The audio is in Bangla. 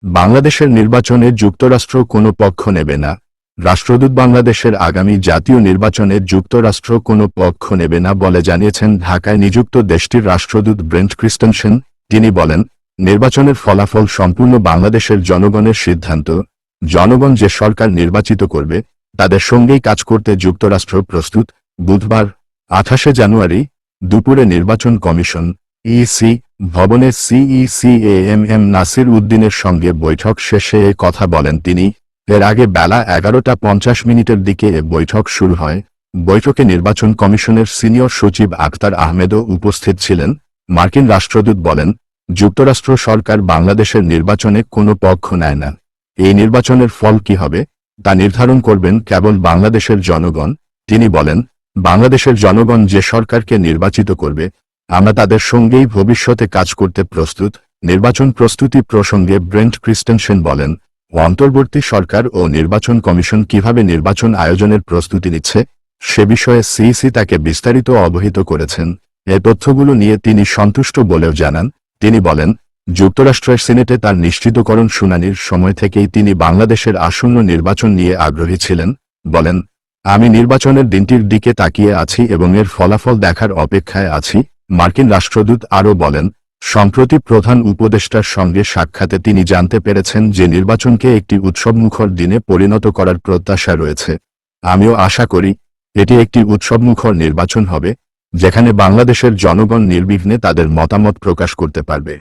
বাংলাদেশের নির্বাচনে যুক্তরাষ্ট্র কোনো পক্ষ নেবে না। রাষ্ট্রদূত বাংলাদেশের আগামী জাতীয় নির্বাচনে যুক্তরাষ্ট্র কোনো পক্ষ নেবে না বলে জানিয়েছেন ঢাকায় নিযুক্ত দেশটির রাষ্ট্রদূত ব্রেন্ট ক্রিস্টেনসেন। তিনি বলেন, নির্বাচনের ফলাফল সম্পূর্ণ বাংলাদেশের জনগণের সিদ্ধান্ত। জনগণ যে সরকার নির্বাচিত করবে তাদের সঙ্গেই কাজ করতে যুক্তরাষ্ট্র প্রস্তুত। বুধবার 28 জানুয়ারি দুপুরে নির্বাচন কমিশন ইসি ভবনে সিইসি নাসির উদ্দিনের সঙ্গে বৈঠক শেষে এ কথা বলেন তিনি। এর আগে বেলা 11:50 দিকে এ বৈঠক শুরু হয়। বৈঠকে নির্বাচন কমিশনের সিনিয়র সচিব আখতার আহমেদও উপস্থিত ছিলেন। মার্কিন রাষ্ট্রদূত বলেন, যুক্তরাষ্ট্র সরকার বাংলাদেশের নির্বাচনে কোনো পক্ষ নেয় না। এই নির্বাচনের ফল কি হবে তা নির্ধারণ করবেন কেবল বাংলাদেশের জনগণ। তিনি বলেন, বাংলাদেশের জনগণ যে সরকারকে নির্বাচিত করবে আমরা তাদের সঙ্গেই ভবিষ্যতে কাজ করতে প্রস্তুত। নির্বাচন প্রস্তুতি প্রসঙ্গে ব্রেন্ট ক্রিস্টেনসেন বলেন, অন্তর্বর্তী সরকার ও নির্বাচন কমিশন কিভাবে নির্বাচন আয়োজনের প্রস্তুতি নিচ্ছে সে বিষয়ে সিইসি তাকে বিস্তারিত অবহিত করেছেন। এ তথ্যগুলো নিয়ে তিনি সন্তুষ্ট বলেও জানান। তিনি বলেন, যুক্তরাষ্ট্রের সিনেটে তার নিশ্চিতকরণ শুনানির সময় থেকেই তিনি বাংলাদেশের আসন্ন নির্বাচন নিয়ে আগ্রহী ছিলেন। বলেন, আমি নির্বাচনের দিনটির দিকে তাকিয়ে আছি এবং এর ফলাফল দেখার অপেক্ষায় আছি। মার্কিন রাষ্ট্রদূত আরও বলেন, সম্প্রতি প্রধান উপদেষ্টার সঙ্গে সাক্ষাতে তিনি জানতে পেরেছেন যে নির্বাচনকে একটি উৎসবমুখর দিনে পরিণত করার প্রত্যাশা রয়েছে। আমিও আশা করি এটি একটি উৎসবমুখর নির্বাচন হবে, যেখানে বাংলাদেশের জনগণ নির্বিঘ্নে তাদের মতামত প্রকাশ করতে পারবে।